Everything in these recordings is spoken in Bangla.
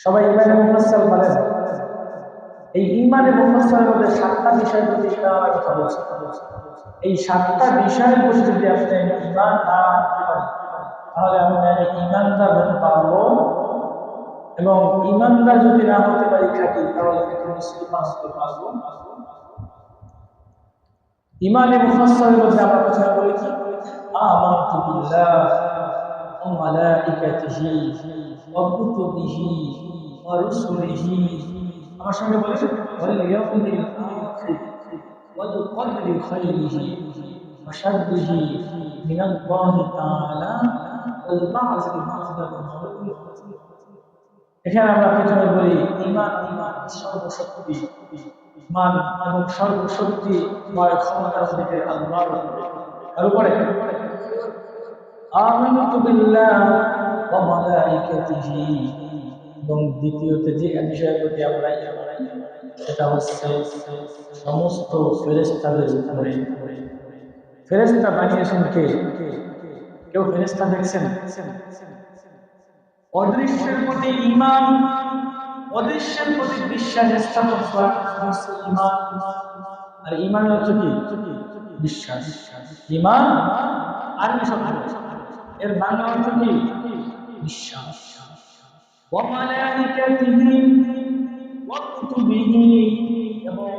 সবাই ইমানে মুফাসসাল বলেন। এই ইমানে মুফাসসালের মধ্যে 7টা বিষয় প্রতি কথা বলছে। এই 7টা বিষয়ের প্রতি যদি আপনি ঈমান না আনতে পারেন, তাহলে আমরা ঈমানদার হতে পারবো, এবং ঈমানদার যদি না হতে পারি খাঁটি, তাহলে কিন্তু মুসলমান হতে পারবো। ইমানে মুফাসসালের মধ্যে আমরা কথা বলি কি? আমানতু বিল্লাহ ওয়া মালাইকাতিহি ওয়া কুতুবিহি ওয়া রুসুলিহি। আমার সঙ্গে বলি ওয়াল ইয়াউমিল আখির ওয়াল কদরি খাইরিহি ওয়া শাররিহি মিনাল্লাহি তাআলা ওয়াল বা'সি বা'দা মাউত। এখানে আমরা প্রথমে বলি ঈমান সর্বশক্তি, মান এবং সর্বশক্তি ক্ষমতার অধিকারী আল্লাহর উপরে। আমানতু বিল্লাহ ওয়া মালাইকাতিহি, এবং দ্বিতীয়তে যে বিষয়ের প্রতি আমরা ঈমান, সেটা হচ্ছে সমস্ত ফেরেশতাদের উপরে। ফেরেশতা বানিয়েছেন কে? কেউ ফেরেশতা দেখছেন? অদৃশ্যের প্রতি ঈমান, অদৃশ্যের প্রতি বিশ্বাস স্থাপন করা হচ্ছে ঈমান। আর ঈমান হচ্ছে কি? বিশ্বাস। ঈমান আরবি শব্দ, এর বাংলা অর্থ কি? বিশ্বাস। ওয়া মালাইকাতিহি ওয়া কুতুবিহি, এবং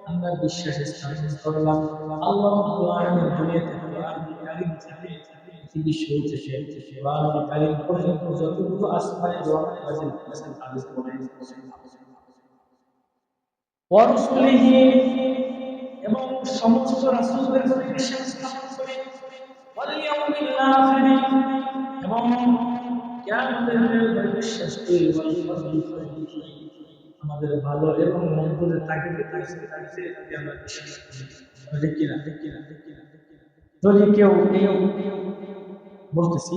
আমরা বিশ্বাস স্থাপন করলাম আল্লাহ রাব্বুল আলামিন দুনিয়াতে কোরআনুল কারীম থেকে পৃথিবীর শুরু থেকে কোরআনুল কারীম পর্যন্ত যতগুলো আসমানে রহমত নাযিল করেছেন তাদের উপরে ওয়া রাসূলিহি, এবং সমস্ত রাসূলদের প্রতি বিশ্বাস স্থাপন করি, ওয়াল ইয়াউমিল আখির, এবং কিয়ামতের দিনে বিশ্বাস করি, ওয়াল কদরি খাইরিহি, আমাদের ভালো এবং মন্দের তাগিদে আমরা বিশ্বাস করি। ঠিক কিনা? যদি কেউ বলতেছি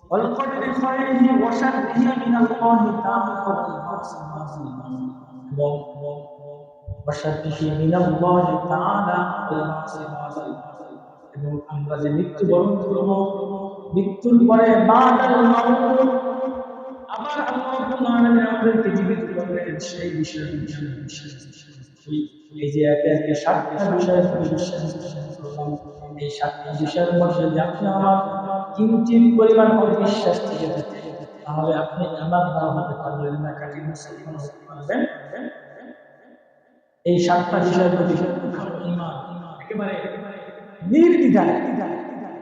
ওয়াল কদরি খাইরিহি ওয়া শাররিহি মিনাল্লাহি তাআলা ওয়াল বা'সি বা'দা মাউত, এবং ওয়া শাররিহি মিনাল্লাহি তাআলা ওয়াল বা'সি বা'দা মাউত, এবং আমরা যে মৃত্যুবরণ করব, মৃত্যুর পরে বা'দাল মাউত আবার আল্লাহ রাব্বুল আলামিন আমাদেরকে জীবিত করবেন, সেই বিষয়ে আমরা বিশ্বাস করি। এই যে একে একে 7টা বিষয়ের প্রতি বিশ্বাস করলাম। এই 7টা বিষয়ের মধ্যে যদি আপনি আমার কিঞ্চিত পরিমাণ অবিশ্বাস থেকে থাকে, তাহলে আপনি ঈমানদার হতে পারবেন না, খাঁটি মুসলমান হতে পারবেন। এই 7টা বিষয়ের প্রতি ঈমান একেবারে নির্দ্বিধায়,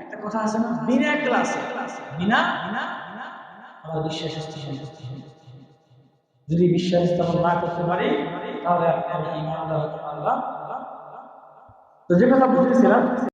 একটা কথা আছে না, বিনা ক্লাসে, বিনা আমার বিশ্বাস স্থাপন করতে হবে। যদি বিশ্বাস স্থাপন না করতে পারি, তাহলে আমি ঈমানদার হতে পারলাম। তো যে কথা বলতেছিলাম,